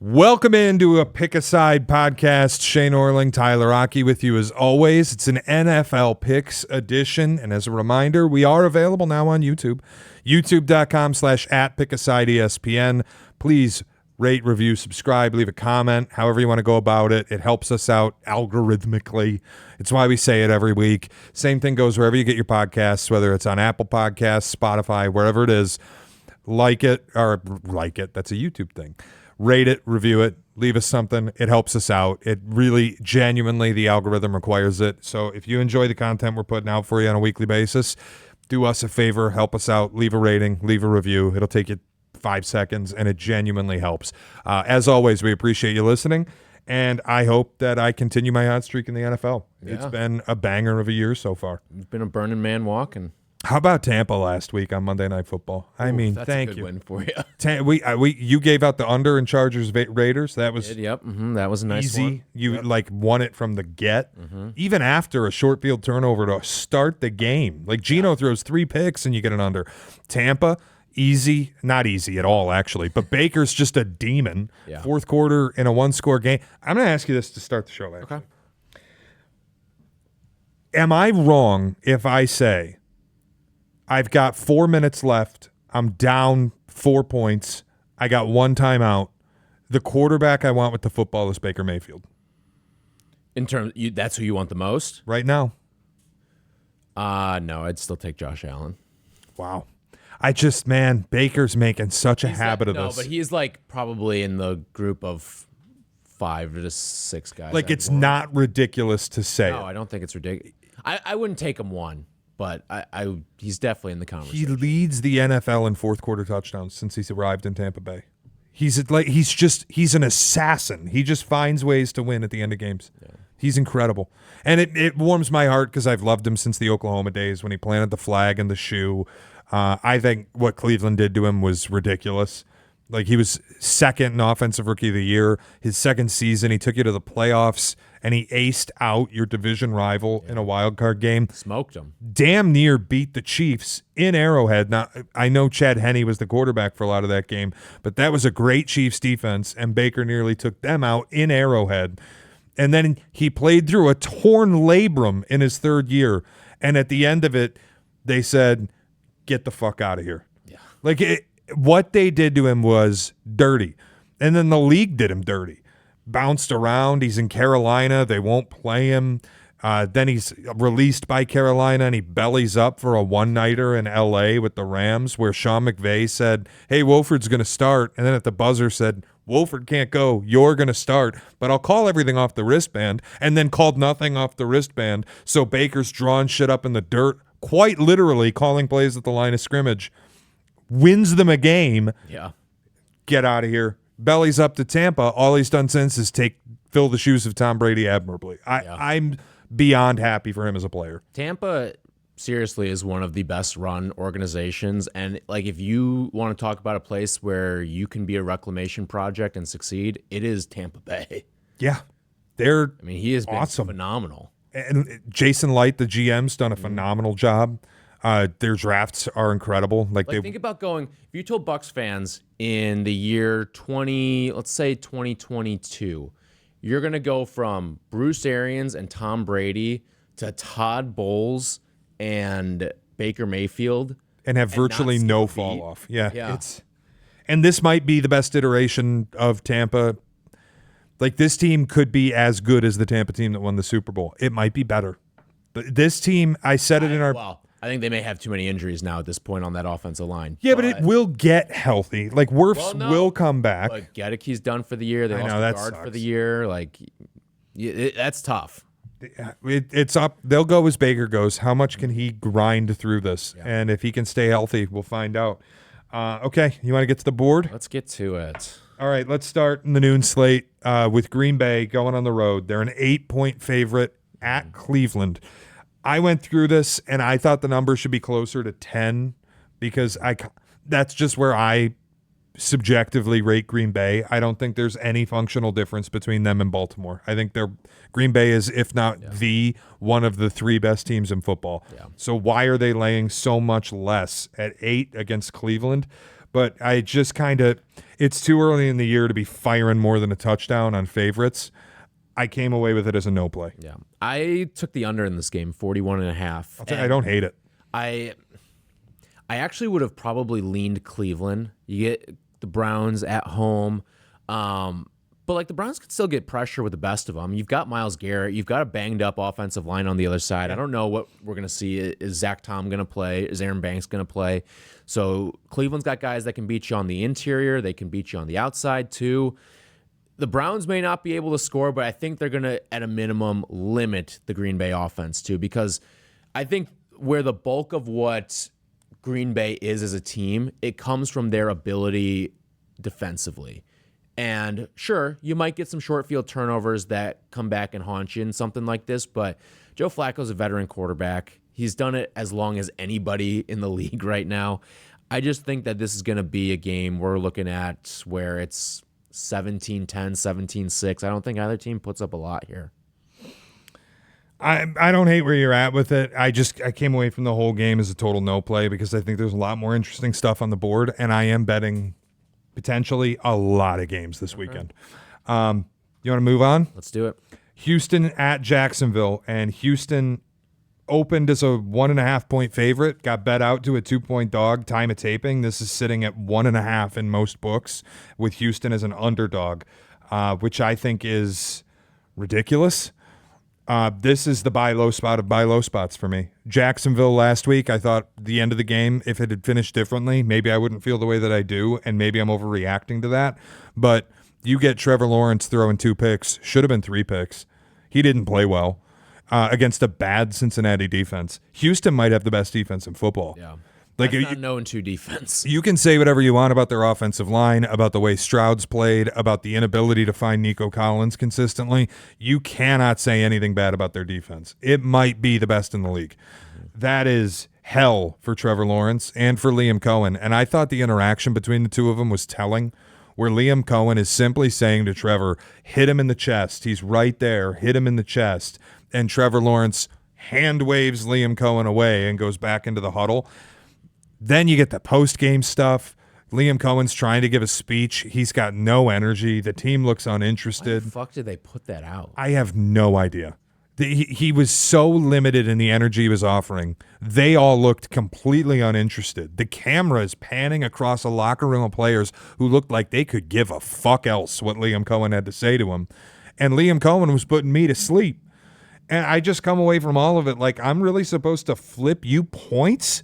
Welcome into a Pick a Side podcast. Shea, Norling, Tyler Aki with you as always. It's an NFL Picks edition. And as a reminder, we are available now on YouTube. YouTube.com/@PickASideESPN. Please rate, review, subscribe, leave a comment, however you want to go about it. It helps us out algorithmically. It's why we say it every week. Same thing goes wherever you get your podcasts, whether it's on Apple Podcasts, Spotify, wherever it is. Like it. That's a YouTube thing. Rate it, review it, leave us something. It helps us out. It really, genuinely, the algorithm requires it. So if you enjoy the content we're putting out for you on a weekly basis, do us a favor, help us out, leave a rating, leave a review. It'll take you 5 seconds, and it genuinely helps. As always, we appreciate you listening, and I hope that I continue my hot streak in the NFL. Yeah. It's been a banger of a year so far. You've been a burning man walking. How about Tampa last week on Monday Night Football? Thank you. That's a good win for you. You gave out the under in Chargers Raiders. That was that was a nice easy. one. You won it from the get, even after a short field turnover to start the game. Like Geno throws 3 picks and you get an under. Tampa, easy, not easy at all actually, but Baker's just a demon. Yeah. Fourth quarter in a 1-score game. I'm going to ask you this to start the show. Actually. Okay. Am I wrong if I say I've got 4 minutes left, I'm down 4 points, I got 1 timeout, the quarterback I want with the football is Baker Mayfield? That's who you want the most? Right now. No, I'd still take Josh Allen. Wow. Baker's making such a habit of this. No, but he's probably in the group of 5 to 6 guys. It's not ridiculous to say. No, I don't think it's ridiculous. I wouldn't take him 1. But he's definitely in the conversation. He leads the NFL in fourth quarter touchdowns since he's arrived in Tampa Bay. He's an assassin. He just finds ways to win at the end of games. Yeah. He's incredible. And it warms my heart because I've loved him since the Oklahoma days when he planted the flag in the shoe. I think what Cleveland did to him was ridiculous. He was second in Offensive Rookie of the Year. His second season, he took you to the playoffs, and he aced out your division rival in a wild card game. Smoked him. Damn near beat the Chiefs in Arrowhead. Now, I know Chad Henne was the quarterback for a lot of that game, but that was a great Chiefs defense, and Baker nearly took them out in Arrowhead. And then he played through a torn labrum in his third year, and at the end of it, they said, get the fuck out of here. Yeah. What they did to him was dirty. And then the league did him dirty. Bounced around. He's in Carolina. They won't play him. Then he's released by Carolina, and he bellies up for a one-nighter in L.A. with the Rams, where Sean McVay said, hey, Wolford's going to start. And then at the buzzer said, Wolford can't go. You're going to start. But I'll call everything off the wristband, and then called nothing off the wristband. So Baker's drawing shit up in the dirt, quite literally calling plays at the line of scrimmage. Wins them a game. Yeah. Get out of here. Bellies up to Tampa. All he's done since is fill the shoes of Tom Brady admirably. I'm beyond happy for him as a player. Tampa seriously is one of the best run organizations. And if you want to talk about a place where you can be a reclamation project and succeed, it is Tampa Bay. Yeah. He has been awesome. Phenomenal. And Jason Light, the GM's done a phenomenal job. Their drafts are incredible. Think about if you told Bucs fans in the year 2022, you're going to go from Bruce Arians and Tom Brady to Todd Bowles and Baker Mayfield. And have virtually no fall off. Yeah. And this might be the best iteration of Tampa. This team could be as good as the Tampa team that won the Super Bowl. It might be better. This team, I said it in our... Well, I think they may have too many injuries now at this point on that offensive line. Yeah, but it will get healthy. Wirfs will come back. But Gedecke's done for the year. They lost the guard for the year. That's tough. It's up. They'll go as Baker goes. How much can he grind through this? Yeah. And if he can stay healthy, we'll find out. Okay, you want to get to the board? Let's get to it. All right, let's start in the noon slate with Green Bay going on the road. They're an 8-point favorite at Cleveland. I went through this, and I thought the number should be closer to 10 because that's just where I subjectively rate Green Bay. I don't think there's any functional difference between them and Baltimore. I think Green Bay is, if not one of the 3 best teams in football. Yeah. So why are they laying so much less at 8 against Cleveland? but I just kind of, it's too early in the year to be firing more than a touchdown on favorites. I came away with it as a no play. Yeah. I took the under in this game, 41.5. I don't hate it. I actually would have probably leaned Cleveland. You get the Browns at home. But like the Browns could still get pressure with the best of them. You've got Myles Garrett. You've got a banged up offensive line on the other side. I don't know what we're going to see. Is Zach Tom going to play? Is Aaron Banks going to play? So Cleveland's got guys that can beat you on the interior. They can beat you on the outside too. The Browns may not be able to score, but I think they're going to, at a minimum, limit the Green Bay offense too, because I think where the bulk of what Green Bay is as a team, it comes from their ability defensively. And sure, you might get some short field turnovers that come back and haunt you in something like this, but Joe Flacco's a veteran quarterback. He's done it as long as anybody in the league right now. I just think that this is going to be a game we're looking at where it's 17-10, 17-6. I don't think either team puts up a lot here. I don't hate where you're at with it. I came away from the whole game as a total no play because I think there's a lot more interesting stuff on the board, and I am betting potentially a lot of games this weekend. You want to move on? Let's do it. Houston at Jacksonville, and Houston opened as a 1.5 point favorite, got bet out to a 2-point dog. Time of taping, this is sitting at 1.5 in most books, with Houston as an underdog, which I think is ridiculous. This is the buy low spot of buy low spots for me. Jacksonville last week, I thought the end of the game, if it had finished differently, maybe I wouldn't feel the way that I do, and maybe I'm overreacting to that. But you get Trevor Lawrence throwing 2 picks, should have been 3 picks. He didn't play well against a bad Cincinnati defense. Houston might have the best defense in football. Yeah. Like, That's not known to defense. You can say whatever you want about their offensive line, about the way Stroud's played, about the inability to find Nico Collins consistently. You cannot say anything bad about their defense. It might be the best in the league. That is hell for Trevor Lawrence and for Liam Cohen. And I thought the interaction between the two of them was telling, where Liam Cohen is simply saying to Trevor, hit him in the chest. He's right there. Hit him in the chest. And Trevor Lawrence hand waves Liam Cohen away and goes back into the huddle. Then you get the post-game stuff. Liam Cohen's trying to give a speech. He's got no energy. The team looks uninterested. Why the fuck did they put that out? I have no idea. He was so limited in the energy he was offering. They all looked completely uninterested. The camera is panning across a locker room of players who looked like they could give a fuck else what Liam Cohen had to say to him. And Liam Cohen was putting me to sleep. And I just come away from all of it like, I'm really supposed to flip you points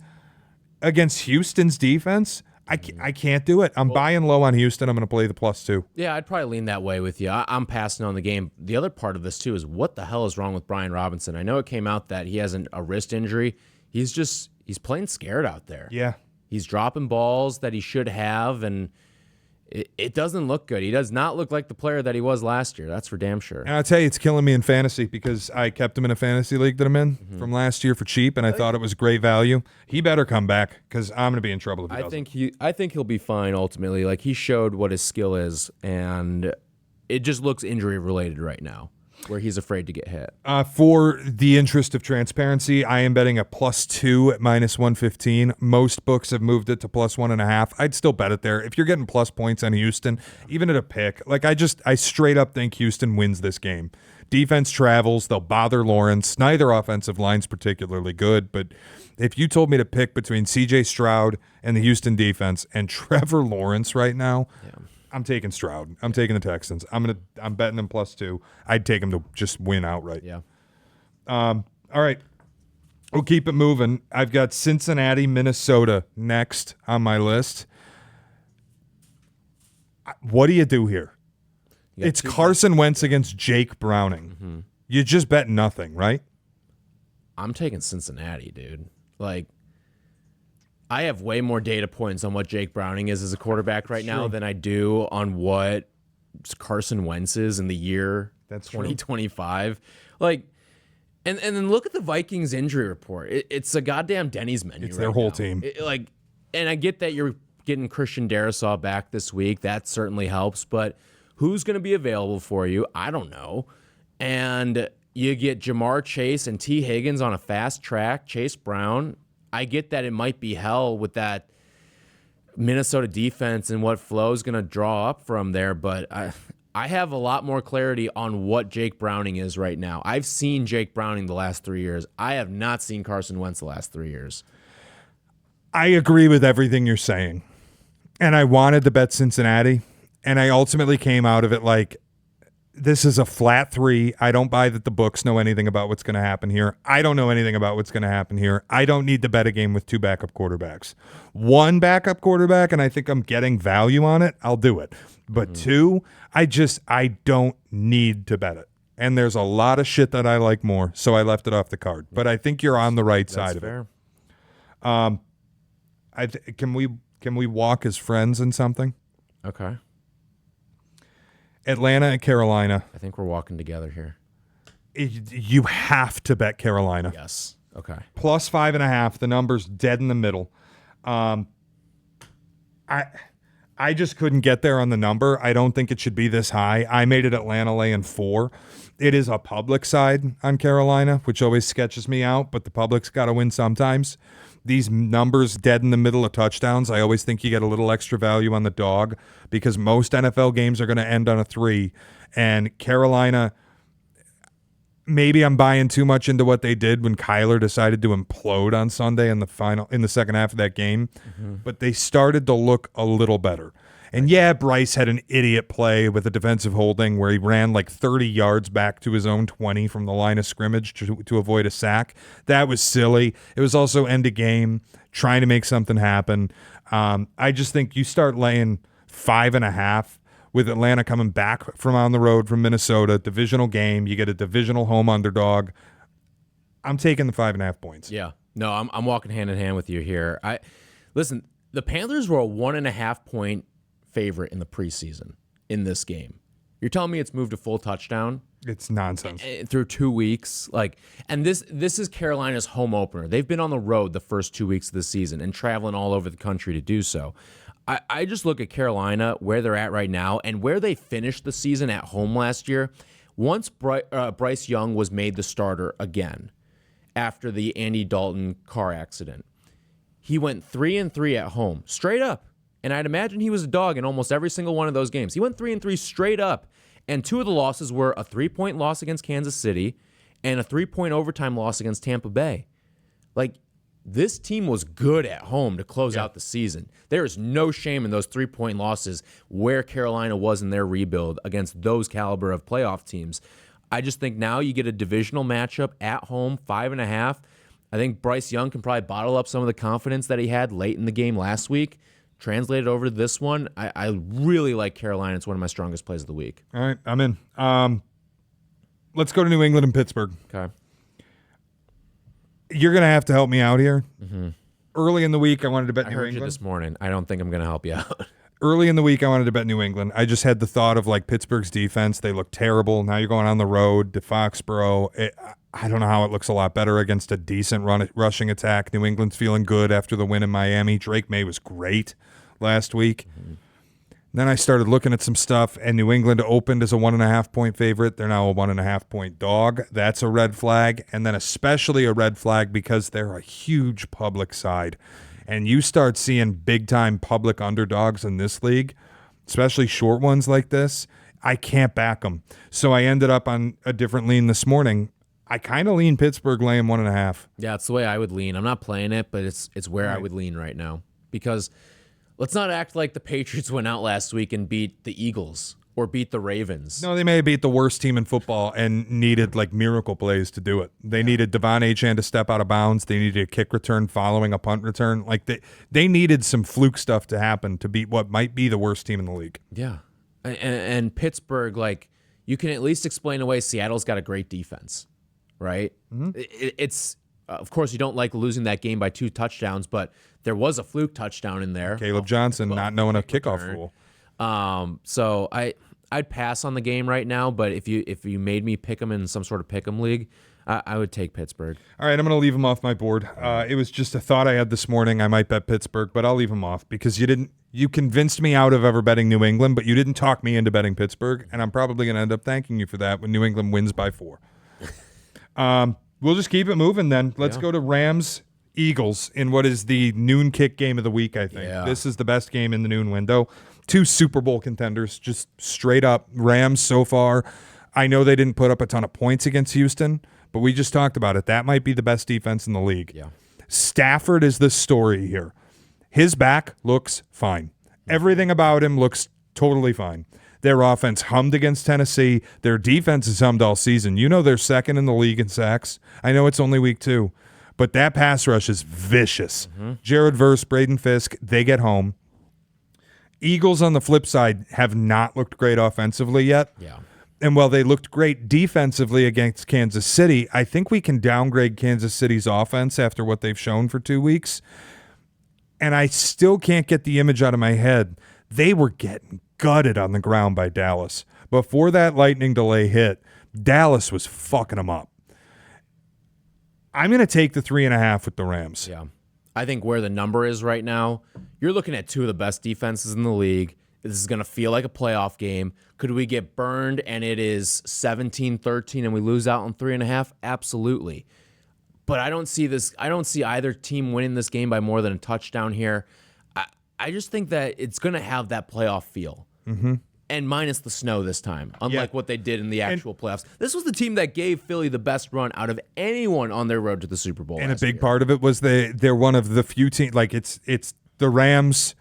against Houston's defense? I can't do it. I'm buying low on Houston. I'm going to play the +2. Yeah, I'd probably lean that way with you. I'm passing on the game. The other part of this, too, is what the hell is wrong with Brian Robinson? I know it came out that he has a wrist injury. He's playing scared out there. Yeah. He's dropping balls that he should have, and it doesn't look good. He does not look like the player that he was last year. That's for damn sure. And I'll tell you, it's killing me in fantasy because I kept him in a fantasy league that I'm in from last year for cheap, and I thought it was great value. He better come back because I'm going to be in trouble if he doesn't. I think he'll be fine ultimately. Like, he showed what his skill is, and it just looks injury related right now, where he's afraid to get hit. For the interest of transparency, I am betting a +2 at -115. Most books have moved it to +1.5. I'd still bet it there. If you're getting plus points on Houston, even at a pick, like I straight up think Houston wins this game. Defense travels. They'll bother Lawrence. Neither offensive line's particularly good, but if you told me to pick between C.J. Stroud and the Houston defense and Trevor Lawrence right now, I'm taking Stroud. I'm taking the Texans. I'm betting them +2. I'd take them to just win outright. Yeah. All right. We'll keep it moving. I've got Cincinnati, Minnesota next on my list. What do you do here? It's Carson Wentz against Jake Browning. Mm-hmm. You just bet nothing, right? I'm taking Cincinnati, dude. Like, I have way more data points on what Jake Browning is as a quarterback right now than I do on what Carson Wentz is in the year 2025. Like, and then look at the Vikings injury report. It's a goddamn Denny's menu. It's their whole team. And I get that you're getting Christian Darrisaw back this week. That certainly helps. But who's going to be available for you? I don't know. And you get Jamar Chase and T. Higgins on a fast track. Chase Brown. I get that it might be hell with that Minnesota defense and what Flo's going to draw up from there, but I have a lot more clarity on what Jake Browning is right now. I've seen Jake Browning the last 3 years. I have not seen Carson Wentz the last 3 years. I agree with everything you're saying. And I wanted to bet Cincinnati, and I ultimately came out of it like, this is a flat 3. I don't buy that the books know anything about what's going to happen here. I don't know anything about what's going to happen here. I don't need to bet a game with 2 backup quarterbacks. 1 backup quarterback, and I think I'm getting value on it, I'll do it. But 2, I don't need to bet it. And there's a lot of shit that I like more, so I left it off the card. But I think you're on the right side of it. Can we walk as friends in something? Okay. Atlanta and Carolina. I think we're walking together here. You have to bet Carolina. Yes. Okay. Plus 5.5. The number's dead in the middle. I just couldn't get there on the number. I don't think it should be this high. I made it Atlanta laying 4. It is a public side on Carolina, which always sketches me out, but the public's got to win sometimes. These numbers dead in the middle of touchdowns, I always think you get a little extra value on the dog because most NFL games are going to end on a 3. And Carolina, maybe I'm buying too much into what they did when Kyler decided to implode on Sunday in the second half of that game. But they started to look a little better. And yeah, Bryce had an idiot play with a defensive holding where he ran like 30 yards back to his own 20 from the line of scrimmage to avoid a sack. That was silly. It was also end of game, trying to make something happen. I just think you start laying 5.5 with Atlanta coming back from on the road from Minnesota, divisional game. You get a divisional home underdog. I'm taking the 5.5 points. Yeah. No, I'm walking hand in hand with you here. Listen, the Panthers were a 1.5 point favorite in the preseason in this game. You're telling me it's moved to full touchdown? It's nonsense. Through 2 weeks. And this is Carolina's home opener. They've been on the road the first 2 weeks of the season and traveling all over the country to do so. I just look at Carolina, where they're at right now, and where they finished the season at home last year. Once Bryce Young was made the starter again after the Andy Dalton car accident, he went 3-3 at home, straight up. And I'd imagine he was a dog in almost every single one of those games. He went 3-3 straight up. And 2 of the losses were a 3-point loss against Kansas City and a 3-point overtime loss against Tampa Bay. This team was good at home to close out the season. There is no shame in those 3-point losses where Carolina was in their rebuild against those caliber of playoff teams. I just think now you get a divisional matchup at home, 5.5. I think Bryce Young can probably bottle up some of the confidence that he had late in the game last week. Translated over to this one, I really like Carolina. It's one of my strongest plays of the week. All right, I'm in. Let's go to New England and Pittsburgh. Okay. You're going to have to help me out here. Early in the week, I wanted to bet New England. I heard you this morning. I don't think I'm going to help you out. Early in the week, I wanted to bet New England. I just had the thought of Pittsburgh's defense. They look terrible. Now you're going on the road to Foxborough. I don't know how it looks a lot better against a decent rushing attack. New England's feeling good after the win in Miami. Drake May was great last week. Then I started looking at some stuff, and New England opened as a 1.5 point favorite. They're now a 1.5 point dog. That's a red flag, and then especially a red flag because they're a huge public side. And you start seeing big-time public underdogs in this league, especially short ones like this, I can't back them. So I ended up on a different lean this morning. I kind of lean Pittsburgh laying 1.5. Yeah, it's the way I would lean. I'm not playing it, but it's where I would lean right now. Because let's not act like the Patriots went out last week and beat the Eagles or beat the Ravens. No, they may have beat the worst team in football and needed miracle plays to do it. They needed Devon Achane to step out of bounds. They needed a kick return following a punt return. They needed some fluke stuff to happen to beat what might be the worst team in the league. Yeah. And Pittsburgh, you can at least explain away Seattle's got a great defense, right? It's of course, you don't like losing that game by 2 touchdowns, but there was a fluke touchdown in there. Caleb Johnson not knowing a kickoff rule. So I'd pass on the game right now, but if you made me pick them in some sort of pick 'em league, I would take Pittsburgh. All right, I'm going to leave them off my board. It was just a thought I had this morning. I might bet Pittsburgh, but I'll leave them off because you convinced me out of ever betting New England, but you didn't talk me into betting Pittsburgh, and I'm probably going to end up thanking you for that when New England wins by 4. We'll just keep it moving then. Let's go to Rams Eagles in what is the noon kick game of the week, I think. Yeah. This is the best game in the noon window. 2 Super Bowl contenders, just straight up. Rams so far. I know they didn't put up a ton of points against Houston, but we just talked about it. That might be the best defense in the league. Yeah. Stafford is the story here. His back looks fine. Everything about him looks totally fine. Their offense hummed against Tennessee. Their defense has hummed all season. You know they're second in the league in sacks. I know it's only week 2, but that pass rush is vicious. Jared Verse, Braden Fisk, they get home. Eagles on the flip side have not looked great offensively yet. Yeah. And while they looked great defensively against Kansas City, I think we can downgrade Kansas City's offense after what they've shown for 2 weeks. And I still can't get the image out of my head. They were getting gutted on the ground by Dallas. Before that lightning delay hit, Dallas was fucking them up. I'm going to take the 3.5 with the Rams. Yeah. I think where the number is right now, you're looking at 2 of the best defenses in the league. This is going to feel like a playoff game. Could we get burned and it is 17-13 and we lose out on 3.5? Absolutely. But I don't see this. I don't see either team winning this game by more than a touchdown here. I just think that it's going to have that playoff feel. And minus the snow this time, unlike what they did in the actual playoffs. This was the team that gave Philly the best run out of anyone on their road to the Super Bowl. And a big part of it was they're one of the few teams, like it's the Rams,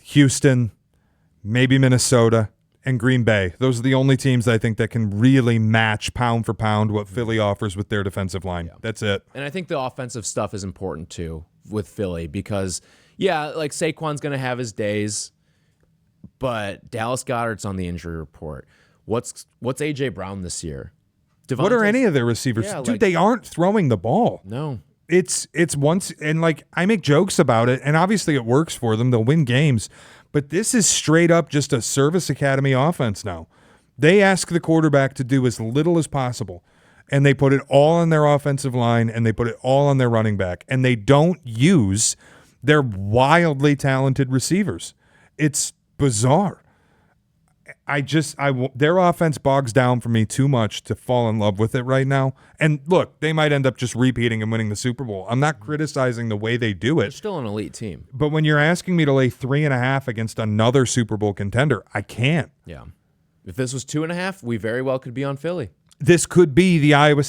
Houston, maybe Minnesota, and Green Bay. Those are the only teams I think that can really match pound for pound what Philly offers with their defensive line. Yeah. That's it. And I think the offensive stuff is important too with Philly because, like Saquon's going to have his days, but Dallas Goedert's on the injury report. What's A.J. Brown this year? What are any of their receivers? Dude, they aren't throwing the ball. No. It's once, and like I make jokes about it, and obviously it works for them. They'll win games. But this is straight up just a service academy offense now. They ask the quarterback to do as little as possible, and they put it all on their offensive line, and they put it all on their running back, and they don't use their wildly talented receivers. It's bizarre. Their offense bogs down for me too much to fall in love with it right now. And look, they might end up just repeating and winning the Super Bowl. I'm not criticizing the way they do it. They're still an elite team. But when you're asking me to lay 3.5 against another Super Bowl contender, I can't. Yeah. If this was 2.5, we very well could be on Philly. This could be the Iowa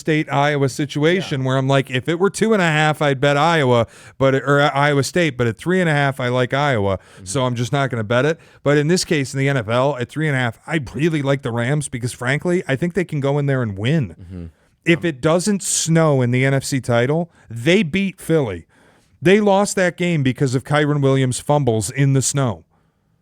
situation where I'm like, if it were 2.5, I'd bet Iowa, or Iowa State, but at 3.5, I like Iowa, so I'm just not going to bet it. But in this case, in the NFL, at 3.5, I really like the Rams because, frankly, I think they can go in there and win. If it doesn't snow in the NFC title, they beat Philly. They lost that game because of Kyron Williams' fumbles in the snow.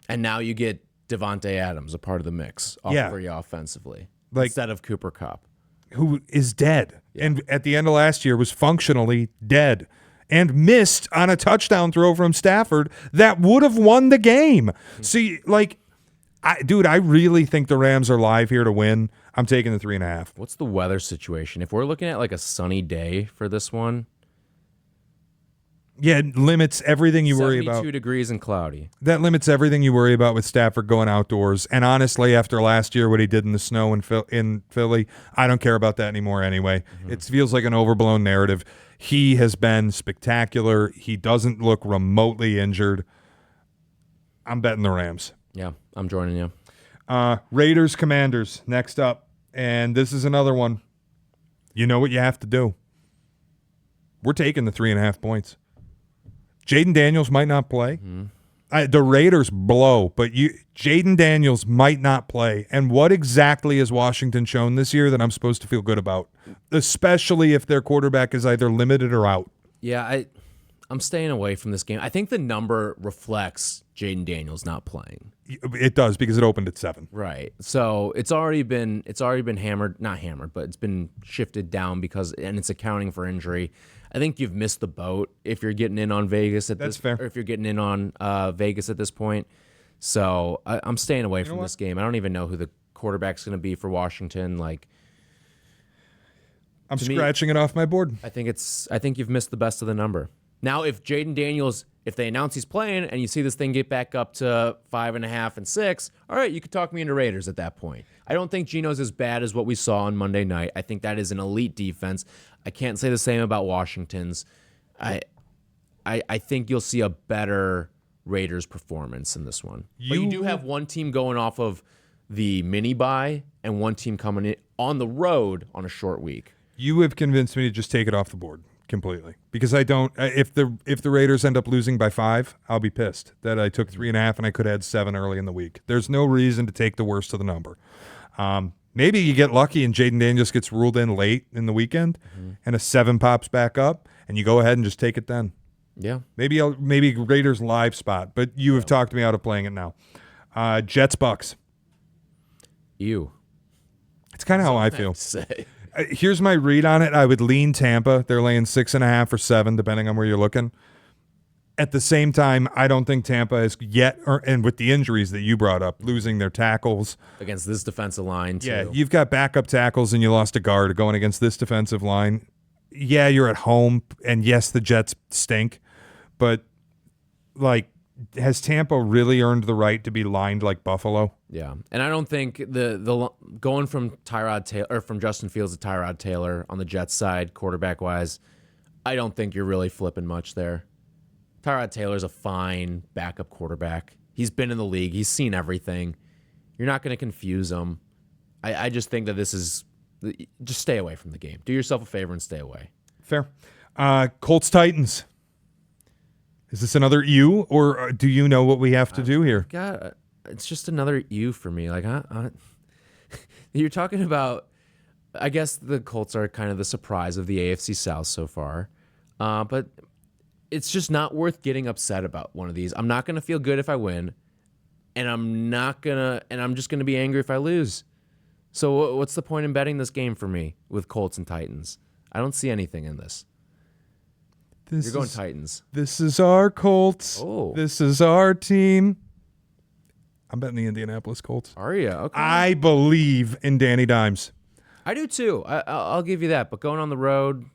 And now you get Devontae Adams, a part of the mix, for you offensively. Instead of Cooper Kupp, who is dead, and at the end of last year was functionally dead, and missed on a touchdown throw from Stafford that would have won the game. See, I really think the Rams are live here to win. I'm taking the 3.5. What's the weather situation? If we're looking at like a sunny day for this one, it limits everything you worry about. 72 degrees and cloudy. That limits everything you worry about with Stafford going outdoors. And honestly, after last year, what he did in the snow in Philly, I don't care about that anymore anyway. It feels like an overblown narrative. He has been spectacular. He doesn't look remotely injured. I'm betting the Rams. Yeah, I'm joining you. Raiders, Commanders, next up. And this is another one. You know what you have to do. We're taking the 3.5 points. Jaden Daniels might not play. The Raiders blow, but Jaden Daniels might not play. And what exactly has Washington shown this year that I'm supposed to feel good about, especially if their quarterback is either limited or out? Yeah, I'm staying away from this game. I think the number reflects Jaden Daniels not playing. It does because it opened at 7. Right. So it's already been hammered, not hammered, but it's been shifted down and it's accounting for injury. I think you've missed the boat if you're getting in on Vegas at this. Fair. Or if you're getting in on Vegas at this point. So I'm staying away from this game. I don't even know who the quarterback's going to be for Washington. I'm scratching it off my board. I think you've missed the best of the number. Now, if Jaden Daniels, if they announce he's playing and you see this thing get back up to 5.5 and 6, all right, you could talk me into Raiders at that point. I don't think Geno's as bad as what we saw on Monday night. I think that is an elite defense. I can't say the same about Washington's. I think you'll see a better Raiders performance in this one. But you do have one team going off of the mini bye and one team coming in on the road on a short week. You have convinced me to just take it off the board completely because I don't. If the Raiders end up losing by 5, I'll be pissed that I took 3.5 and I could have had 7 early in the week. There's no reason to take the worst of the number. Maybe you get lucky and Jaden Daniels gets ruled in late in the weekend, and a 7 pops back up, and you go ahead and just take it then. Yeah, maybe Raiders live spot, but you have talked me out of playing it now. Jets Bucks. Ew. It's kind of how I feel. Here's my read on it. I would lean Tampa. They're laying 6.5 or 7, depending on where you're looking. At the same time, I don't think Tampa is yet, and with the injuries that you brought up, losing their tackles against this defensive line too. Yeah, you've got backup tackles and you lost a guard going against this defensive line. Yeah, you're at home, and yes, the Jets stink, but like, has Tampa really earned the right to be lined like Buffalo? Yeah, and I don't think the going from Tyrod Taylor or from Justin Fields to Tyrod Taylor on the Jets side, quarterback wise, I don't think you're really flipping much there. Tyrod Taylor's a fine backup quarterback. He's been in the league. He's seen everything. You're not going to confuse him. I just think that this is just stay away from the game. Do yourself a favor and stay away. Fair. Colts Titans. Is this another U, or do you know what we have to do here? God, it's just another U for me. Like, you're talking about. I guess the Colts are kind of the surprise of the AFC South so far, but it's just not worth getting upset about one of these. I'm not gonna feel good if I win, and I'm just gonna be angry if I lose. So what's the point in betting this game for me with Colts and Titans? I don't see anything in this. You're going Titans. This is our Colts. Oh. This is our team. I'm betting the Indianapolis Colts. Are you? Okay. I believe in Danny Dimes. I do too. I'll give you that. But going on the road.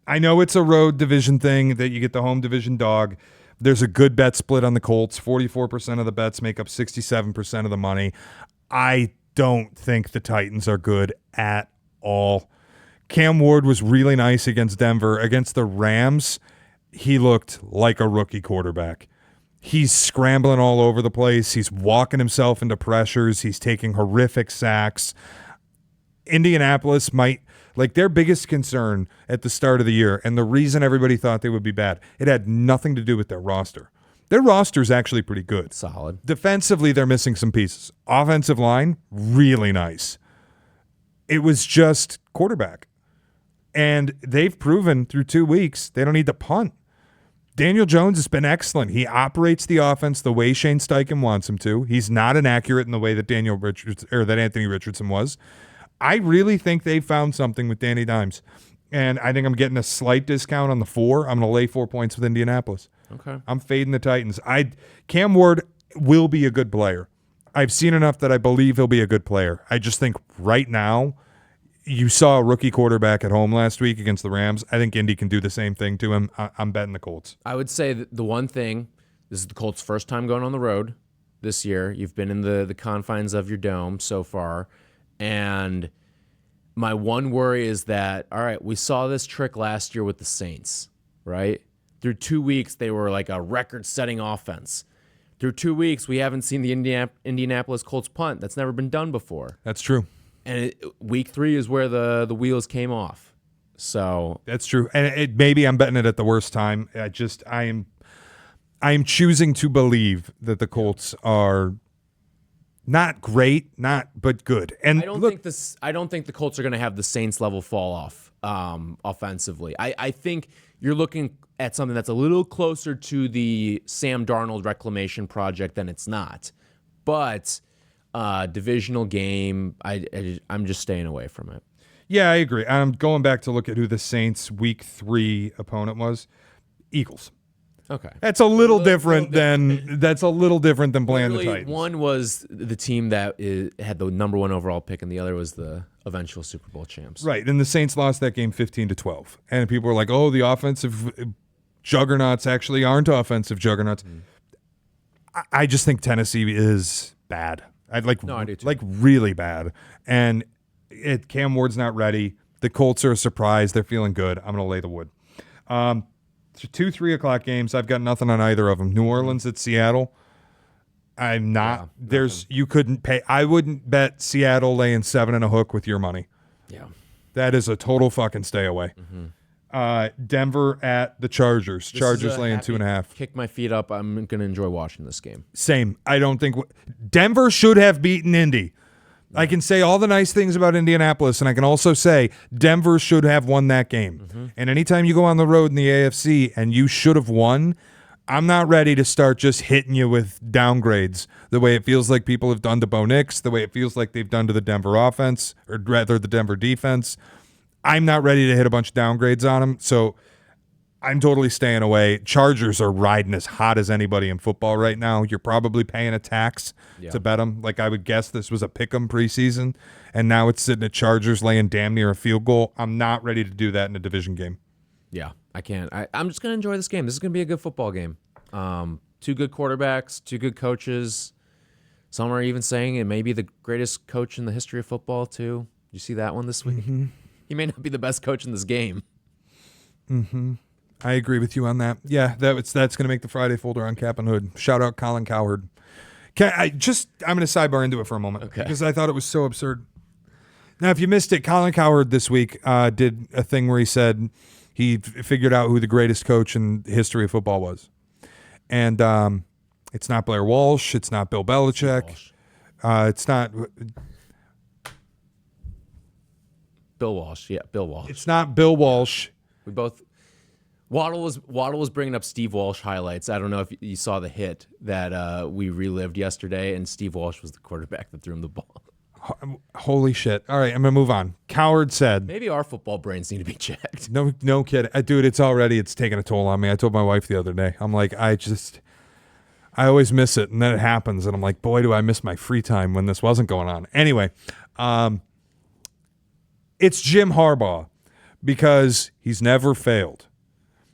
I know it's a road division thing that you get the home division dog. There's a good bet split on the Colts. 44% of the bets make up 67% of the money. I don't think the Titans are good at all. Cam Ward was really nice against Denver. Against the Rams, he looked like a rookie quarterback. He's scrambling all over the place. He's walking himself into pressures. He's taking horrific sacks. Indianapolis might, like, their biggest concern at the start of the year, and the reason everybody thought they would be bad, it had nothing to do with their roster. Their roster is actually pretty good. Solid. Defensively, they're missing some pieces. Offensive line, really nice. It was just quarterback. And they've proven through 2 weeks they don't need to punt. Daniel Jones has been excellent. He operates the offense the way Shane Steichen wants him to. He's not inaccurate in the way that that Anthony Richardson was. I really think they found something with Danny Dimes. And I think I'm getting a slight discount on the 4. I'm going to lay 4 points with Indianapolis. Okay. I'm fading the Titans. Cam Ward will be a good player. I've seen enough that I believe he'll be a good player. I just think right now, you saw a rookie quarterback at home last week against the Rams. I think Indy can do the same thing to him. I'm betting the Colts. I would say that the one thing, this is the Colts' first time going on the road this year. You've been in the confines of your dome so far. And my one worry is that, all right, we saw this trick last year with the Saints, right? Through 2 weeks, they were like a record-setting offense. Through 2 weeks, we haven't seen the Indianapolis Colts punt. That's never been done before. That's true. And week 3 is where the wheels came off. So that's true. And maybe I'm betting it at the worst time. I am choosing to believe that the Colts are not great, but good. And I don't think the Colts are going to have the Saints level fall off offensively. I think you're looking at something that's a little closer to the Sam Darnold reclamation project than it's not. But divisional game, I'm just staying away from it. Yeah, I agree. I'm going back to look at who the Saints' week 3 opponent was. Eagles. Okay, that's a little different than playing the Titans. One was the team that had the number 1 overall pick, and the other was the eventual Super Bowl champs. Right, and the Saints lost that game 15-12, and people were like, "Oh, the offensive juggernauts actually aren't offensive juggernauts." I just think Tennessee is bad. I do too. Like really bad, and Cam Ward's not ready. The Colts are a surprise. They're feeling good. I'm going to lay the wood. Two 3 o'clock games. I've got nothing on either of them. New Orleans at Seattle. I'm not. You couldn't pay. I wouldn't bet Seattle laying 7 and a hook with your money. Yeah. That is a total fucking stay away. Denver at the Chargers. Chargers laying 2.5. Kick my feet up. I'm going to enjoy watching this game. Same. I don't think Denver should have beaten Indy. I can say all the nice things about Indianapolis, and I can also say Denver should have won that game. And anytime you go on the road in the AFC and you should have won, I'm not ready to start just hitting you with downgrades the way it feels like people have done to Bo Nix, the way it feels like they've done to the Denver offense, or rather the Denver defense. I'm not ready to hit a bunch of downgrades on them, so I'm totally staying away. Chargers are riding as hot as anybody in football right now. You're probably paying a tax to bet them. Like I would guess this was a pick 'em preseason, and now it's sitting at Chargers laying damn near a field goal. I'm not ready to do that in a division game. Yeah, I can't. I'm just going to enjoy this game. This is going to be a good football game. Two good quarterbacks, two good coaches. Some are even saying it may be the greatest coach in the history of football, too. You see that one this week? He may not be the best coach in this game. I agree with you on that. Yeah, that's going to make the Friday folder on Cap and Hood. Shout out Colin Cowherd. I'm going to sidebar into it for a moment because I thought it was so absurd. Now, if you missed it, Colin Cowherd this week did a thing where he said he figured out who the greatest coach in the history of football was. And it's not Blair Walsh. It's not Bill Belichick. It's not... Bill Walsh. Yeah, Bill Walsh. It's not Bill Walsh. We both... Waddle was bringing up Steve Walsh highlights. I don't know if you saw the hit that we relived yesterday, and Steve Walsh was the quarterback that threw him the ball. Holy shit. All right, I'm going to move on. Cowherd said... Maybe our football brains need to be checked. No kidding. Dude, it's taking a toll on me. I told my wife the other day. I'm like, I always miss it, and then it happens, and I'm like, boy, do I miss my free time when this wasn't going on. Anyway, it's Jim Harbaugh because he's never failed.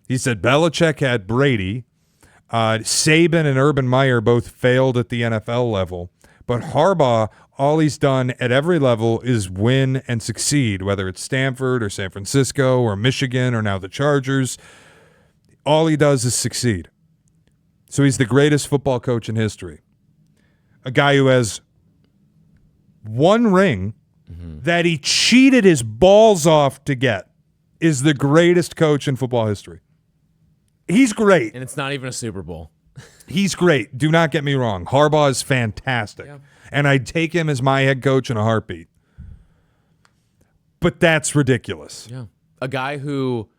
He said Belichick had Brady. Saban and Urban Meyer both failed at the NFL level. But Harbaugh, all he's done at every level is win and succeed, whether it's Stanford or San Francisco or Michigan or now the Chargers. All he does is succeed. So he's the greatest football coach in history. A guy who has one ring that he cheated his balls off to get is the greatest coach in football history. He's great. And it's not even a Super Bowl. He's great. Do not get me wrong. Harbaugh is fantastic. Yeah. And I'd take him as my head coach in a heartbeat. But that's ridiculous. Yeah. A guy who,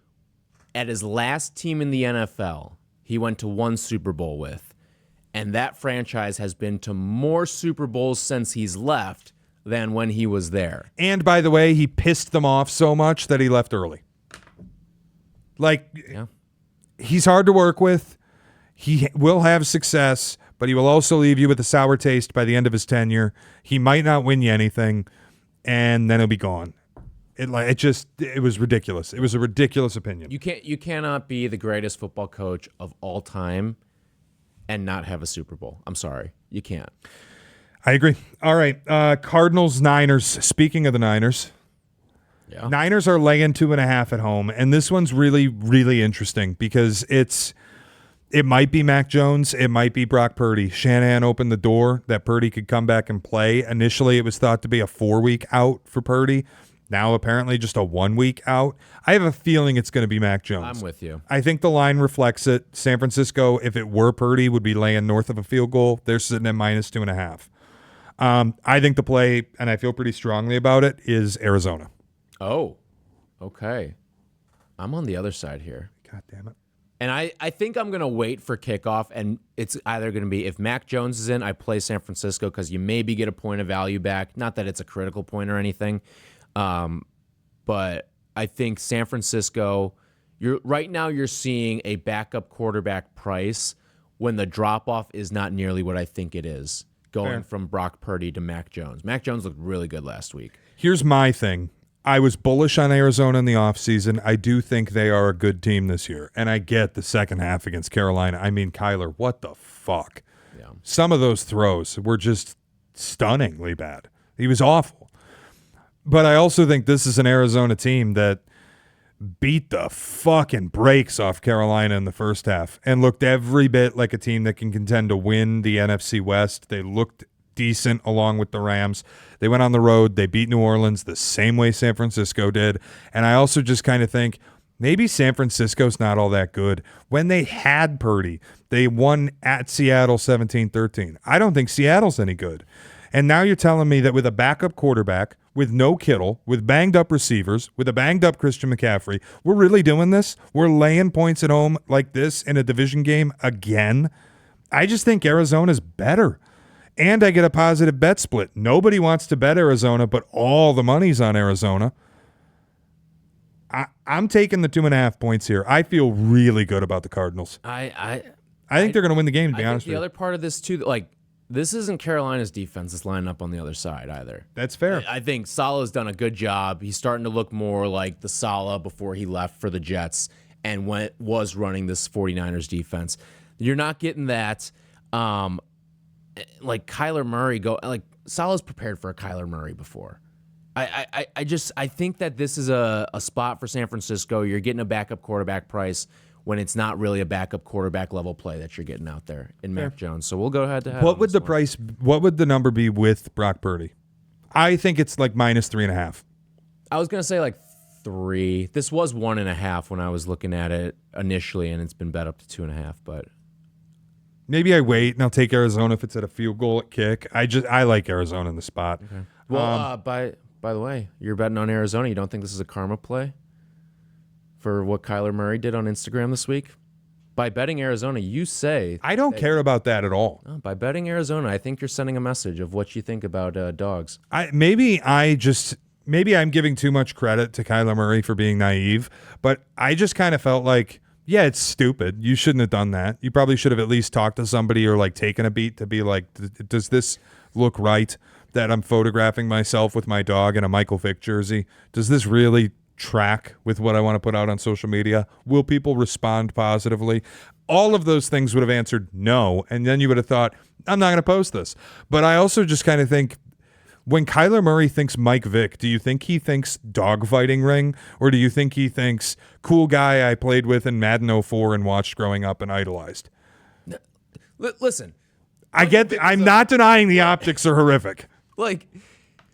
at his last team in the NFL, he went to one Super Bowl with. And that franchise has been to more Super Bowls since he's left than when he was there. And by the way, he pissed them off so much that he left early. He's hard to work with. He will have success, but he will also leave you with a sour taste by the end of his tenure. He might not win you anything, and then he'll be gone. It was ridiculous. It was a ridiculous opinion. You cannot be the greatest football coach of all time and not have a Super Bowl. I'm sorry. You can't. I agree. All right. Cardinals, Niners. Speaking of the Niners, Niners are laying 2.5 at home, and this one's really, really interesting because it might be Mac Jones, it might be Brock Purdy. Shanahan opened the door that Purdy could come back and play. Initially, it was thought to be a 4-week out for Purdy. Now, apparently, just a 1-week out. I have a feeling it's going to be Mac Jones. I'm with you. I think the line reflects it. San Francisco, if it were Purdy, would be laying north of a field goal. They're sitting at -2.5. I think the play, and I feel pretty strongly about it, is Arizona. Oh, okay. I'm on the other side here. God damn it. And I think I'm going to wait for kickoff, and it's either going to be if Mac Jones is in, I play San Francisco because you maybe get a point of value back. Not that it's a critical point or anything, but I think San Francisco, right now you're seeing a backup quarterback price when the drop-off is not nearly what I think it is, going from Brock Purdy to Mac Jones. Mac Jones looked really good last week. Here's my thing. I was bullish on Arizona in the offseason. I do think they are a good team this year. And I get the second half against Carolina. I mean, Kyler, what the fuck? Yeah. Some of those throws were just stunningly bad. He was awful. But I also think this is an Arizona team that beat the fucking brakes off Carolina in the first half and looked every bit like a team that can contend to win the NFC West. They looked decent along with the Rams. They went on the road. They beat New Orleans the same way San Francisco did. And I also just kind of think maybe San Francisco's not all that good. When they had Purdy, they won at Seattle 17-13. I don't think Seattle's any good. And now you're telling me that with a backup quarterback, with no Kittle, with banged up receivers, with a banged up Christian McCaffrey, we're really doing this? We're laying points at home like this in a division game again? I just think Arizona's better. And I get a positive bet split. Nobody wants to bet Arizona, but all the money's on Arizona. I'm taking the 2.5 points here. I feel really good about the Cardinals. I think they're going to win the game, to be honest with you. The other part of this, too, like, this isn't Carolina's defense that's lining up on the other side either. That's fair. I think Salah's done a good job. He's starting to look more like the Salah before he left for the Jets and was running this 49ers defense. You're not getting that, like Kyler Murray Salah's prepared for a Kyler Murray before. I think that this is a spot for San Francisco. You're getting a backup quarterback price when it's not really a backup quarterback level play that you're getting out there in Mac Jones. So we'll go head to head. What would the number be with Brock Purdy? I think it's like -3.5. I was going to say like 3. This was 1.5 when I was looking at it initially, and it's been bet up to 2.5, but maybe I wait and I'll take Arizona if it's at a field goal at kick. I like Arizona in the spot. Okay. Well, by the way, you're betting on Arizona. You don't think this is a karma play for what Kyler Murray did on Instagram this week? By betting Arizona, you say... I don't care about that at all. By betting Arizona, I think you're sending a message of what you think about dogs. Maybe I'm giving too much credit to Kyler Murray for being naive, but I just kind of felt like, yeah, it's stupid. You shouldn't have done that. You probably should have at least talked to somebody or like taken a beat to be like, does this look right that I'm photographing myself with my dog in a Michael Vick jersey? Does this really track with what I want to put out on social media? Will people respond positively? All of those things would have answered no, and then you would have thought, I'm not going to post this. But I also just kind of think, when Kyler Murray thinks Mike Vick, do you think he thinks dogfighting ring, or do you think he thinks cool guy I played with in Madden 04 and watched growing up and idolized? Listen. I'm not denying the optics are horrific. Like,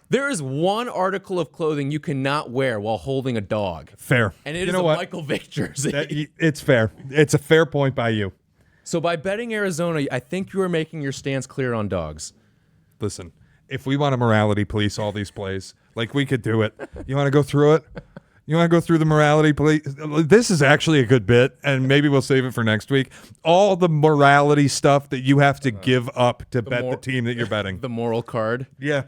there is one article of clothing you cannot wear while holding a dog. Fair. And it is a Michael Vick jersey. It's fair. It's a fair point by you. So by betting Arizona, I think you are making your stance clear on dogs. Listen, if we want to morality police all these plays, like, we could do it. You want to go through it? You want to go through the morality police? This is actually a good bit, and maybe we'll save it for next week. All the morality stuff that you have to give up to bet the team that you're betting. The moral card. Yeah.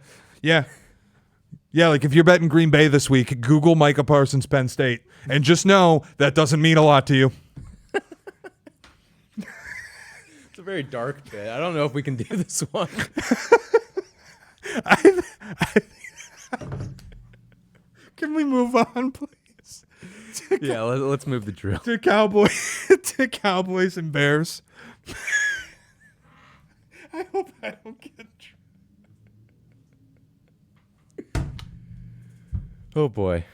Like if you're betting Green Bay this week, Google Micah Parsons, Penn State, and just know that doesn't mean a lot to you. It's a very dark bit. I don't know if we can do this one. Can we move on, please? Yeah, let's move the drill. To Cowboys and Bears. I hope I don't get... Oh, boy.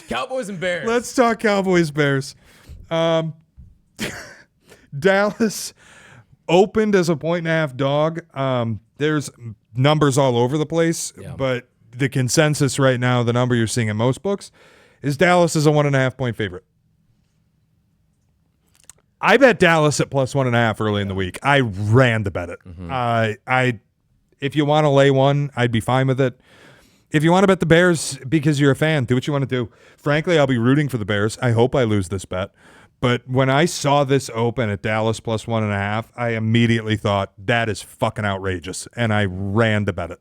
Cowboys and Bears. Let's talk Cowboys Bears. Dallas opened as a 1.5 dog. There's numbers all over the place, but the consensus right now, the number you're seeing in most books, is Dallas is a 1.5 point favorite. I bet Dallas at +1.5 early in the week. I ran to bet it. Mm-hmm. If you want to lay one, I'd be fine with it. If you want to bet the Bears because you're a fan, do what you want to do. Frankly, I'll be rooting for the Bears. I hope I lose this bet. But when I saw this open at Dallas +1.5, I immediately thought, that is fucking outrageous. And I ran to bet it.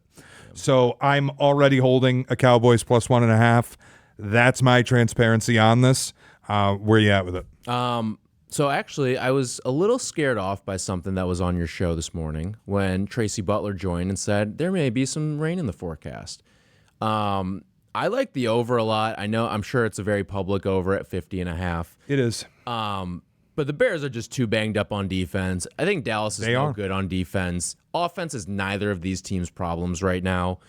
So I'm already holding a Cowboys +1.5. That's my transparency on this. Where are you at with it? So actually, I was a little scared off by something that was on your show this morning when Tracy Butler joined and said there may be some rain in the forecast. I like the over a lot. I'm sure it's a very public over at 50.5. It is. But the Bears are just too banged up on defense. I think Dallas is no good on defense. Offense is neither of these teams' problems right now.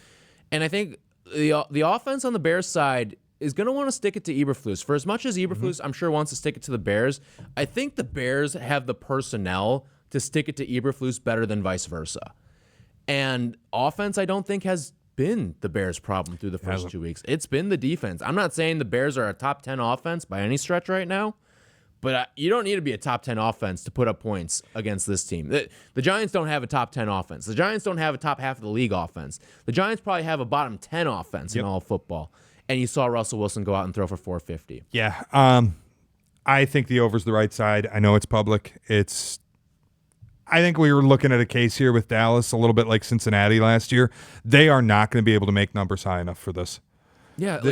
And I think the offense on the Bears side is going to want to stick it to Eberflus. For as much as Eberflus, I'm sure, wants to stick it to the Bears, I think the Bears have the personnel to stick it to Eberflus better than vice versa. And offense, I don't think, has been the Bears' problem through the first 2 weeks. It's been the defense. I'm not saying the Bears are a top 10 offense by any stretch right now, but you don't need to be a top 10 offense to put up points against this team. The Giants don't have a top 10 offense. The Giants don't have a top half of the league offense. The Giants probably have a bottom 10 offense in all football. And you saw Russell Wilson go out and throw for 450. Yeah. I think the over's the right side. I know it's public. I think we were looking at a case here with Dallas, a little bit like Cincinnati last year. They are not going to be able to make numbers high enough for this. Yeah,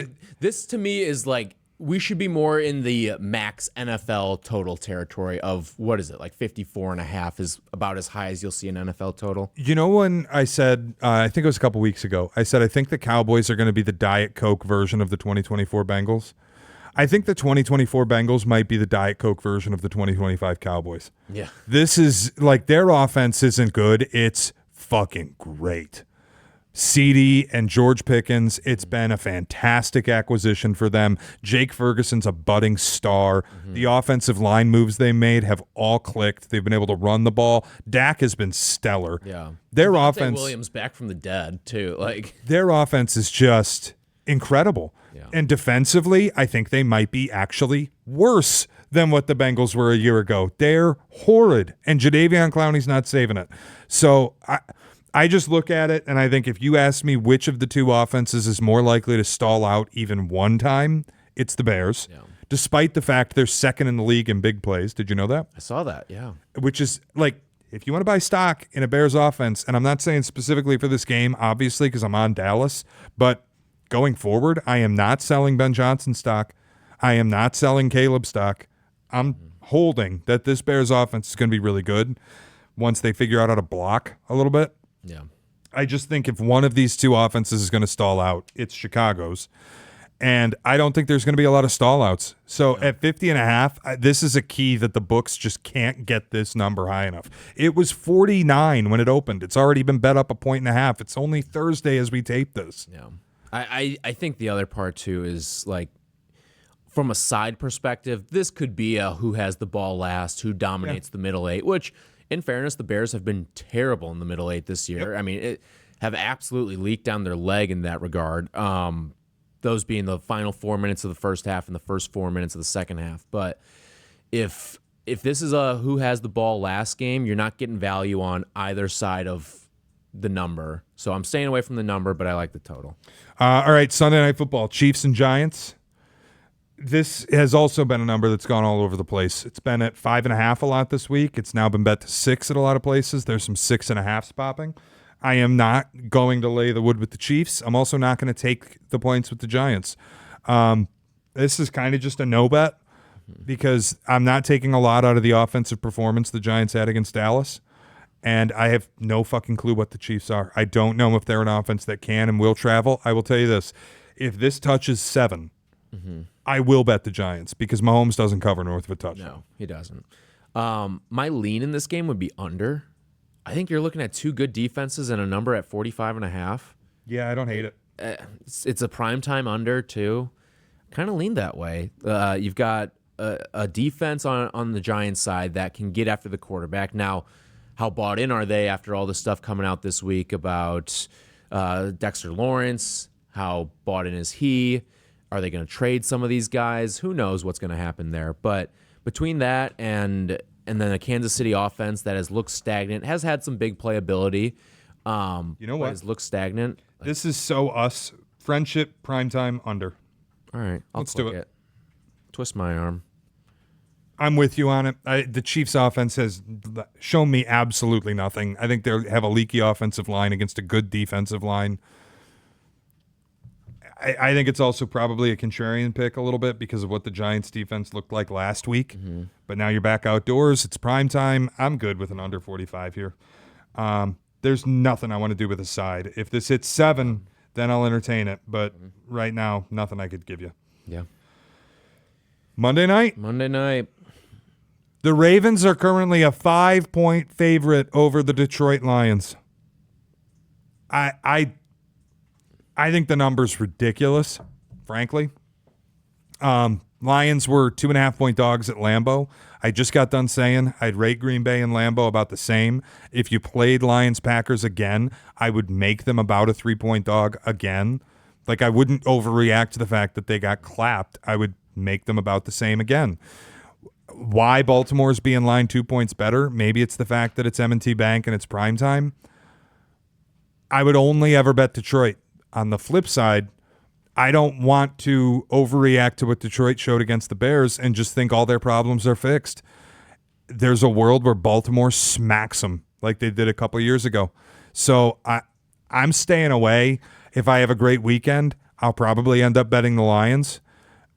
this to me is like, we should be more in the max NFL total territory of, what is it, like 54.5 is about as high as you'll see an NFL total. You know, when I said, I think it was a couple weeks ago, I said I think the Cowboys are going to be the Diet Coke version of the 2024 Bengals. I think the 2024 Bengals might be the Diet Coke version of the 2025 Cowboys. Yeah. This is like, their offense isn't good. It's fucking great. CeeDee and George Pickens, it's been a fantastic acquisition for them. Jake Ferguson's a budding star. The offensive line moves they made have all clicked. They've been able to run the ball. Dak has been stellar. Yeah. Their Devontae offense, Williams back from the dead too. Like, their offense is just incredible. Yeah. And defensively, I think they might be actually worse than what the Bengals were a year ago. They're horrid, and Jadeveon Clowney's not saving it. So I just look at it, and I think if you ask me which of the two offenses is more likely to stall out even one time, it's the Bears, despite the fact they're second in the league in big plays. Did you know that? I saw that, yeah. Which is like, if you want to buy stock in a Bears offense, and I'm not saying specifically for this game, obviously, because I'm on Dallas, but going forward, I am not selling Ben Johnson stock. I am not selling Caleb stock. I'm holding that this Bears offense is going to be really good once they figure out how to block a little bit. Yeah. I just think if one of these two offenses is going to stall out, it's Chicago's. And I don't think there's going to be a lot of stall outs. So at 50.5, this is a key that the books just can't get this number high enough. It was 49 when it opened. It's already been bet up 1.5. It's only Thursday as we tape this. Yeah. I think the other part too is, like, from a side perspective, this could be a who has the ball last, who dominates the middle eight, which, in fairness, the Bears have been terrible in the middle eight this year. I mean, have absolutely leaked down their leg in that regard. Those being the final 4 minutes of the first half and the first 4 minutes of the second half. But if this is a who has the ball last game, you're not getting value on either side of the number. So I'm staying away from the number, but I like the total. All right, Sunday Night Football, Chiefs and Giants. This has also been a number that's gone all over the place. It's been at 5.5 a lot this week. It's now been bet to 6 at a lot of places. There's some 6.5s popping. I am not going to lay the wood with the Chiefs. I'm also not going to take the points with the Giants. This is kind of just a no bet because I'm not taking a lot out of the offensive performance the Giants had against Dallas. And I have no fucking clue what the Chiefs are. I don't know if they're an offense that can and will travel. I will tell you this. If this touches 7, I will bet the Giants because Mahomes doesn't cover north of a touchdown. No, he doesn't. My lean in this game would be under. I think you're looking at two good defenses and a number at 45.5. Yeah, I don't hate it. It's a primetime under, too. Kind of lean that way. You've got a defense on the Giants side that can get after the quarterback. Now, how bought in are they after all the stuff coming out this week about Dexter Lawrence? How bought in is he? Are they going to trade some of these guys? Who knows what's going to happen there? But between that and then a Kansas City offense that has looked stagnant, has had some big playability. You know what? Has looked stagnant. This is so us. Friendship, primetime, under. All right, Let's do it. Twist my arm. I'm with you on it. The Chiefs offense has shown me absolutely nothing. I think they have a leaky offensive line against a good defensive line. I think it's also probably a contrarian pick a little bit because of what the Giants defense looked like last week. But now you're back outdoors. It's prime time. I'm good with an under 45 here. There's nothing I want to do with a side. If this hits 7, then I'll entertain it. But right now, nothing I could give you. Yeah. Monday night. The Ravens are currently a 5-point favorite over the Detroit Lions. I think the number's ridiculous, frankly. Lions were 2.5-point dogs at Lambeau. I just got done saying I'd rate Green Bay and Lambeau about the same. If you played Lions-Packers again, I would make them about a 3-point dog again. Like, I wouldn't overreact to the fact that they got clapped. I would make them about the same again. Why Baltimore's being line 2 points better? Maybe it's the fact that it's M&T Bank and it's prime time. I would only ever bet Detroit. On the flip side, I don't want to overreact to what Detroit showed against the Bears and just think all their problems are fixed. There's a world where Baltimore smacks them like they did a couple of years ago. So I'm staying away. If I have a great weekend, I'll probably end up betting the Lions,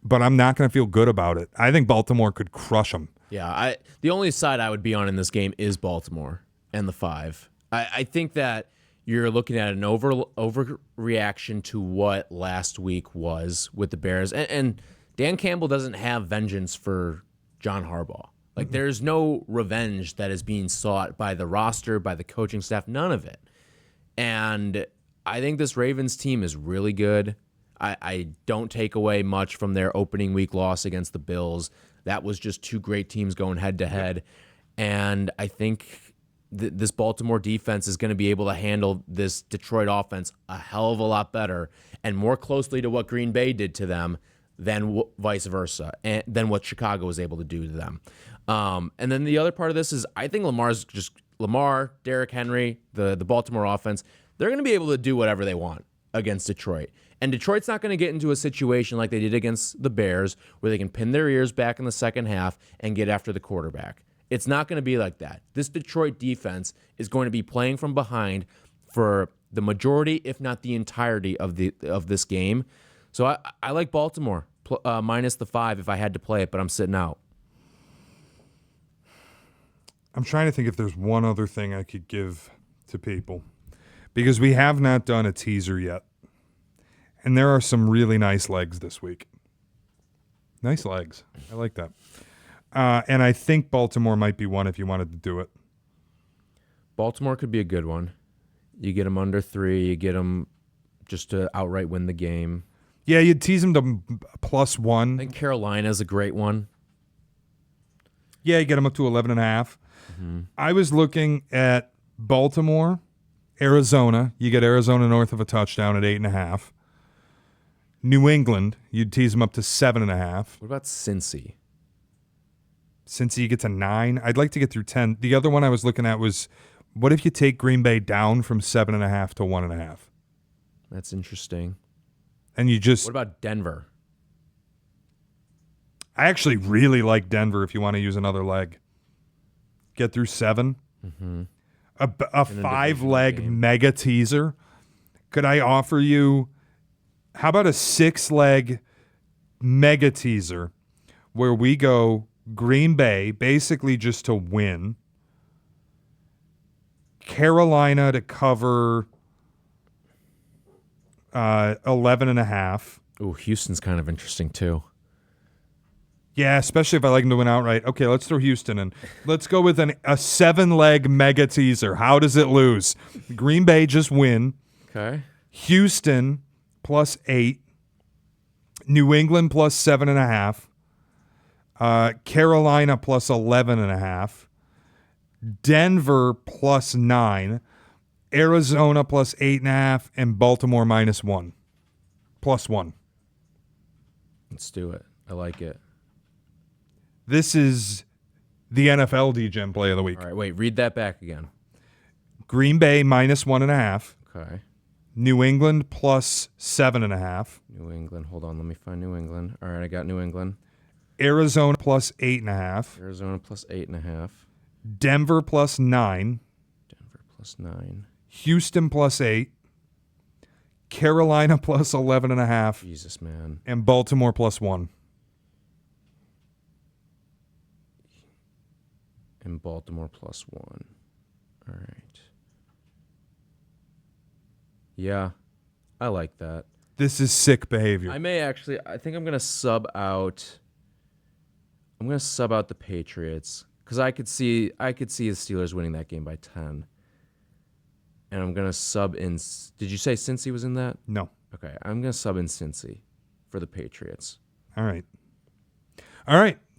but I'm not going to feel good about it. I think Baltimore could crush them. Yeah, the only side I would be on in this game is Baltimore and the 5. I think that you're looking at an overreaction to what last week was with the Bears. And Dan Campbell doesn't have vengeance for John Harbaugh. Like, there's no revenge that is being sought by the roster, by the coaching staff, none of it. And I think this Ravens team is really good. I don't take away much from their opening week loss against the Bills. That was just two great teams going head-to-head. And I think this Baltimore defense is going to be able to handle this Detroit offense a hell of a lot better and more closely to what Green Bay did to them than vice versa, and than what Chicago was able to do to them. And then the other part of this is I think Lamar, Derrick Henry, the Baltimore offense, they're going to be able to do whatever they want against Detroit. And Detroit's not going to get into a situation like they did against the Bears where they can pin their ears back in the second half and get after the quarterback. It's not going to be like that. This Detroit defense is going to be playing from behind for the majority, if not the entirety of this game. So I like Baltimore minus the 5 if I had to play it, but I'm sitting out. I'm trying to think if there's one other thing I could give to people because we have not done a teaser yet. And there are some really nice legs this week. Nice legs. I like that. And I think Baltimore might be one if you wanted to do it. Baltimore could be a good one. You get them under 3. You get them just to outright win the game. Yeah, you'd tease them to +1. I think Carolina's a great one. Yeah, you get them up to 11.5. Mm-hmm. I was looking at Baltimore, Arizona. You get Arizona north of a touchdown at 8.5. New England, you'd tease them up to 7.5. What about Cincy? Cincy, you get to 9. I'd like to get through 10. The other one I was looking at was, what if you take Green Bay down from 7.5 to 1.5? That's interesting. And you just... What about Denver? I actually really like Denver if you want to use another leg. Get through 7. Mm-hmm. A 5-leg mega teaser. Could I offer you... How about a 6-leg mega teaser where we go Green Bay basically just to win, Carolina to cover 11.5. Ooh, Houston's kind of interesting too. Yeah, especially if I like them to win outright. Okay, let's throw Houston in. Let's go with a 7-leg mega teaser. How does it lose? Green Bay just win. Okay. Houston +8. New England +7.5. Carolina +11.5. Denver +9. Arizona +8.5. And Baltimore -1. +1. Let's do it. I like it. This is the NFL DGen play of the week. All right, wait, read that back again. Green Bay -1.5. Okay. New England +7.5. New England. Hold on, let me find New England. All right, I got New England. Arizona +8.5. Arizona +8.5. Denver +9. Denver +9. Houston +8. Carolina +11.5. Jesus, man. And Baltimore +1. And Baltimore +1. All right. Yeah, I like that. This is sick behavior. I think I'm going to sub out. I'm going to sub out the Patriots because I could see the Steelers winning that game by 10. And I'm going to sub in. Did you say Cincy was in that? No. Okay, I'm going to sub in Cincy for the Patriots. All right.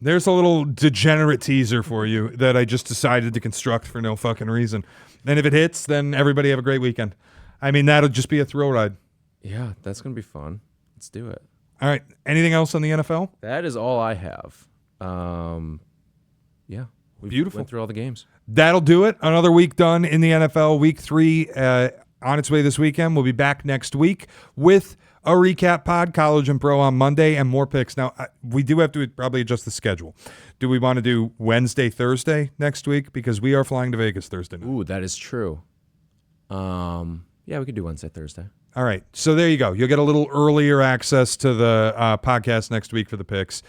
There's a little degenerate teaser for you that I just decided to construct for no fucking reason. And if it hits, then everybody have a great weekend. I mean, that'll just be a thrill ride. Yeah, that's going to be fun. Let's do it. All right. Anything else on the NFL? That is all I have. Yeah. We Beautiful. Went through all the games. That'll do it. Another week done in the NFL. Week 3 on its way this weekend. We'll be back next week with a recap pod, college and pro on Monday, and more picks. Now, we do have to probably adjust the schedule. Do we want to do Wednesday, Thursday next week? Because we are flying to Vegas Thursday night. Ooh, that is true. Yeah, we could do Wednesday, Thursday. All right. So there you go. You'll get a little earlier access to the podcast next week for the picks.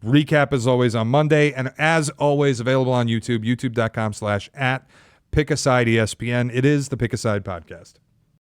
Recap is always on Monday. And as always, available on YouTube, youtube.com/@PickAsideESPN. It is the Pick Aside Podcast.